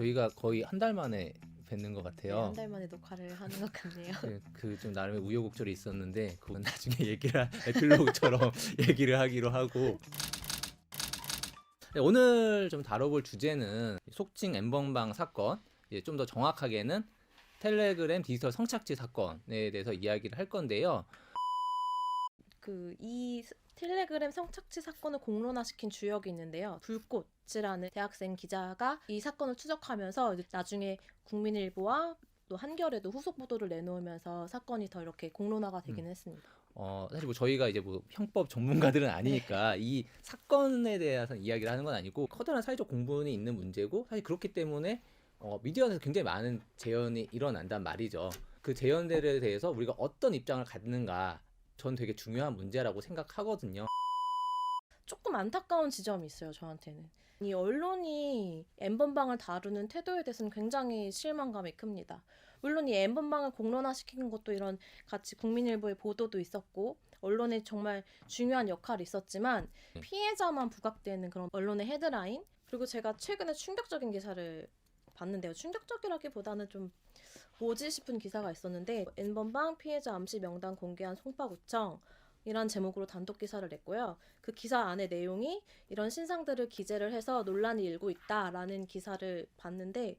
저희가 거의 한 달 만에 뵙는 것 네, 같아요. 한 달 만에 녹화를 하는 것 같네요. 그 좀 나름의 우여곡절이 있었는데 그건 나중에 얘기를 에필로그처럼 얘기를 하기로 하고. 네, 오늘 좀 다뤄볼 주제는 속칭 엠번방 사건, 좀 더 정확하게는 텔레그램 디지털 성착취 사건에 대해서 이야기를 할 건데요. 이 텔레그램 성착취 사건을 공론화시킨 주역이 있는데요. 불꽃이라는 대학생 기자가 이 사건을 추적하면서 나중에 국민일보와 또 한겨레도 후속 보도를 내놓으면서 사건이 더 이렇게 공론화가 되긴 했습니다. 사실 뭐 저희가 이제 뭐 형법 전문가들은 아니니까 이 사건에 대해서 이야기를 하는 건 아니고 커다란 사회적 공분이 있는 문제고, 사실 그렇기 때문에 미디어에서 굉장히 많은 재현이 일어난단 말이죠. 그 재현들에 대해서 우리가 어떤 입장을 갖는가, 전 되게 중요한 문제라고 생각하거든요. 조금 안타까운 지점이 있어요, 저한테는. 이 언론이 엠번방을 다루는 태도에 대해서는 굉장히 실망감이 큽니다. 물론 이 엠번방을 공론화시키는 것도 이런 같이 국민일보의 보도도 있었고 언론에 정말 중요한 역할이 있었지만 피해자만 부각되는 그런 언론의 헤드라인, 그리고 제가 최근에 충격적인 기사를 봤는데요. 충격적이라기보다는 좀 뭐지 싶은 기사가 있었는데, 엠번방 피해자 암시 명단 공개한 송파구청 이란 제목으로 단독 기사를 냈고요. 그 기사 안에 내용이 이런 신상들을 기재를 해서 논란이 일고 있다라는 기사를 봤는데,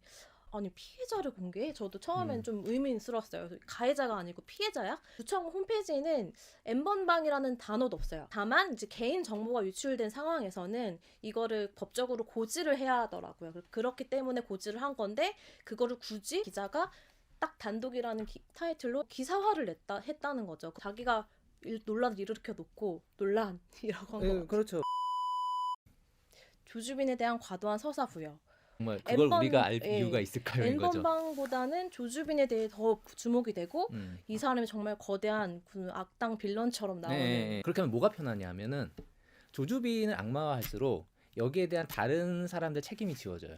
아니 피해자를 공개해? 저도 처음엔 좀 의문스러웠어요. 가해자가 아니고 피해자야? 구청 홈페이지에는 엠번방이라는 단어도 없어요. 다만 이제 개인 정보가 유출된 상황에서는 이거를 법적으로 고지를 해야 하더라고요. 그렇기 때문에 고지를 한 건데, 그거를 굳이 기자가 딱 단독이라는 타이틀로 기사화를 했다는 거죠. 자기가 논란을 일으켜 놓고 논란이라고 한 거 같아요. 그렇죠. 조주빈에 대한 과도한 서사 부여. 정말 그걸 우리가 알 예, 이유가 있을까요? 인 거죠. N번방보다는 조주빈에 대해 더 주목이 되고 이 사람이 정말 거대한 그 악당 빌런처럼 나오는. 네, 그렇게 하면 뭐가 편하냐면은 조주빈을 악마화할수록 여기에 대한 다른 사람들 책임이 지워져요.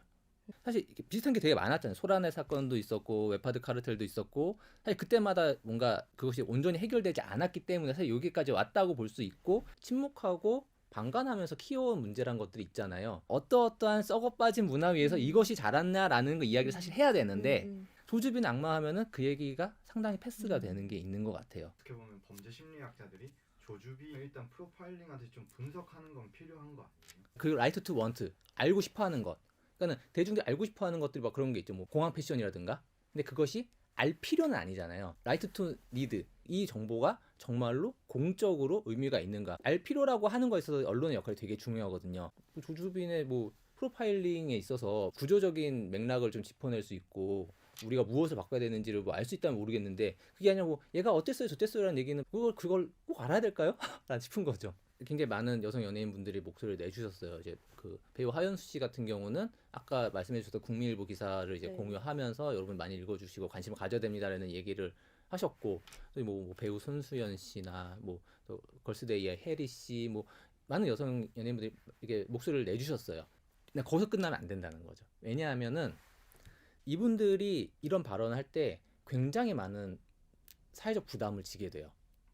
사실 비슷한 게 되게 많았잖아요. 소라네 사건도 있었고 웨파드 카르텔도 있었고, 사실 그때마다 뭔가 그것이 온전히 해결되지 않았기 때문에 사실 여기까지 왔다고 볼 수 있고, 침묵하고 방관하면서 키워온 문제란 것들이 있잖아요. 어떠한 썩어 빠진 문화 위에서 이것이 자랐냐라는 거 이야기를 사실 해야 되는데 조주빈 악마하면은 그 얘기가 상당히 패스가 되는 게 있는 것 같아요. 어떻게 보면 범죄 심리학자들이 조주빈 일단 프로파일링한테 좀 분석하는 건 필요한 것 같아요. 그 라이트 투 원트, 알고 싶어하는 것. 그러니까는 대중들이 알고 싶어하는 것들이 막 그런 게 있죠. 뭐 공항 패션이라든가. 근데 그것이 알 필요는 아니잖아요. 라이트 투 니드, 이 정보가 정말로 공적으로 의미가 있는가, 알 필요라고 하는 거에 있어서 언론의 역할이 되게 중요하거든요. 조주빈의 뭐 프로파일링에 있어서 구조적인 맥락을 좀 짚어낼 수 있고, 우리가 무엇을 바꿔야 되는지를 뭐 알 수 있다면 모르겠는데, 그게 아니라 뭐 얘가 어땠어요 저땠어요라는 얘기는 그걸 꼭 알아야 될까요? 라는 싶은 거죠. 굉장히 많은 여성 연예인분들이 목소리를 내주셨어요. 이제 그 배우 하연수 씨 같은 경우는 아까 말씀해주셨던 국민일보 기사를 이제 공유하면서 여러분 많이 읽어주시고 관심을 가져야 됩니다라는 얘기를 하셨고, 또 뭐 배우 손수연 씨나 뭐 또 걸스데이의 혜리 씨, 뭐 많은 여성 연예인분들이 이게 목소리를 내주셨어요. 근데 거기서 끝나면 안 된다는 거죠. 왜냐하면은 이분들이 이런 발언을 할 때 굉장히 많은 사회적 부담을 지게 돼요.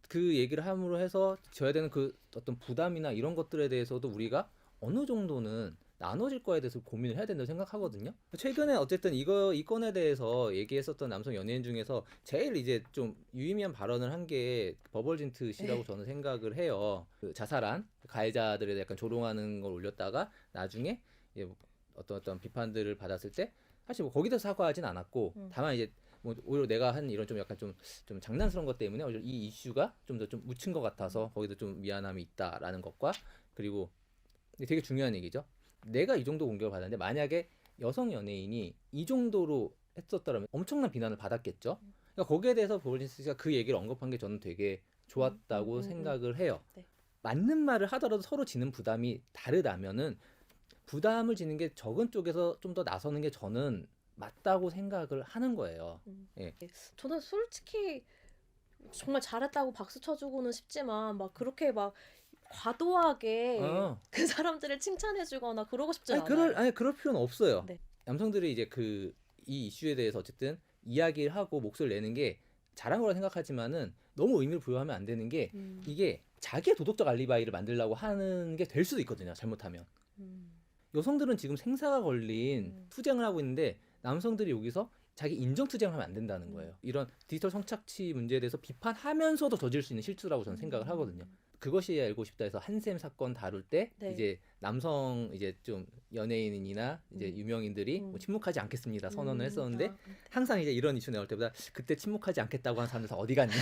그 얘기를 함으로 해서 져야 되는 그 어떤 부담이나 이런 것들에 대해서도 우리가 어느 정도는 나눠질 거에 대해서 고민을 해야 된다고 생각하거든요. 최근에 어쨌든 이 건에 대해서 얘기했었던 남성 연예인 중에서 제일 이제 좀 유의미한 발언을 한 게 버벌진트 씨라고 저는 생각을 해요. 그 자살한 가해자들에 대해 약간 조롱하는 걸 올렸다가 나중에 어떤 비판들을 받았을 때 사실 뭐 거기다 사과하진 않았고, 다만 이제 뭐 오히려 내가 한 이런 좀 약간 좀 장난스러운 것 때문에 오히려 이 이슈가 좀 더 좀 묻힌 것 같아서 거기도 좀 미안함이 있다라는 것과, 그리고 되게 중요한 얘기죠. 내가 이 정도 공격을 받았는데 만약에 여성 연예인이 이 정도로 했었더라면 엄청난 비난을 받았겠죠. 그러니까 거기에 대해서 버벌진트 씨가 그 얘기를 언급한 게 저는 되게 좋았다고 생각을 해요. 네. 맞는 말을 하더라도 서로 지는 부담이 다르다면은 부담을 지는 게 적은 쪽에서 좀 더 나서는 게 저는 맞다고 생각을 하는 거예요. 예. 저는 솔직히 정말 잘했다고 박수 쳐주고는 싶지만 막 그렇게 막 과도하게 그 사람들을 칭찬해주거나 그러고 싶지 않아요. 그럴 필요는 없어요. 네. 남성들이 이제 이 이슈에 대해서 어쨌든 이야기를 하고 목소리를 내는 게 잘한 거라 생각하지만은 너무 의미를 부여하면 안 되는 게, 이게 자기의 도덕적 알리바이를 만들려고 하는 게 될 수도 있거든요. 잘못하면. 여성들은 지금 생사가 걸린 투쟁을 하고 있는데 남성들이 여기서 자기 인정 투쟁을 하면 안 된다는 거예요. 이런 디지털 성착취 문제에 대해서 비판하면서도 저질 수 있는 실수라고 저는 생각을 하거든요. 그것이 알고 싶다 해서 한샘 사건 다룰 때 네. 이제 남성 이제 좀 연예인이나 이제 유명인들이 뭐 침묵하지 않겠습니다 선언을 했었는데 항상 이제 이런 이슈 나올 때보다 그때 침묵하지 않겠다고 하는 사람들 다 어디 갔냐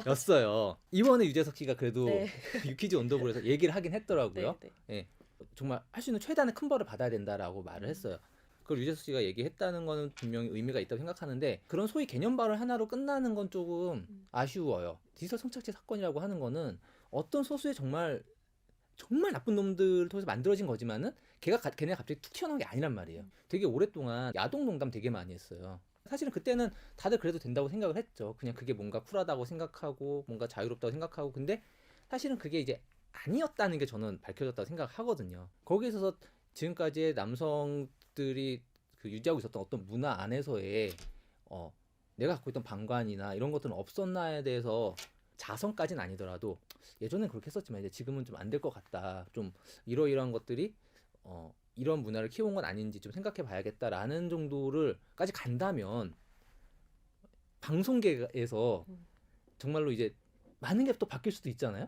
였어요. 이번에 유재석 씨가 그래도 네. 유퀴즈 온더볼에서 얘기를 하긴 했더라고요. 네, 네. 정말 할 수 있는 최대한의 큰 벌을 받아야 된다라고 말을 했어요. 그걸 유재석 씨가 얘기했다는 거는 분명히 의미가 있다고 생각하는데 그런 소위 개념 발언 하나로 끝나는 건 조금 아쉬워요. 디지털 성착취 사건이라고 하는 거는 어떤 소수의 정말 나쁜 놈들 통해서 만들어진 거지만은 걔네가 갑자기 툭 튀어나온 게 아니란 말이에요. 되게 오랫동안 야동 농담 되게 많이 했어요. 사실은 그때는 다들 그래도 된다고 생각을 했죠. 그냥 그게 뭔가 쿨하다고 생각하고 뭔가 자유롭다고 생각하고 근데 사실은 그게 이제 아니었다는 게 저는 밝혀졌다고 생각하거든요. 거기에 있어서 지금까지의 남성들이 그 유지하고 있었던 어떤 문화 안에서의 내가 갖고 있던 방관이나 이런 것들은 없었나에 대해서 자성까지는 아니더라도 예전엔 그렇게 했었지만 이제 지금은 좀 안 될 것 같다. 좀 이러이러한 것들이 이런 문화를 키워온 건 아닌지 좀 생각해 봐야겠다라는 정도를까지 간다면 방송계에서 정말로 이제 많은 게 또 바뀔 수도 있잖아요.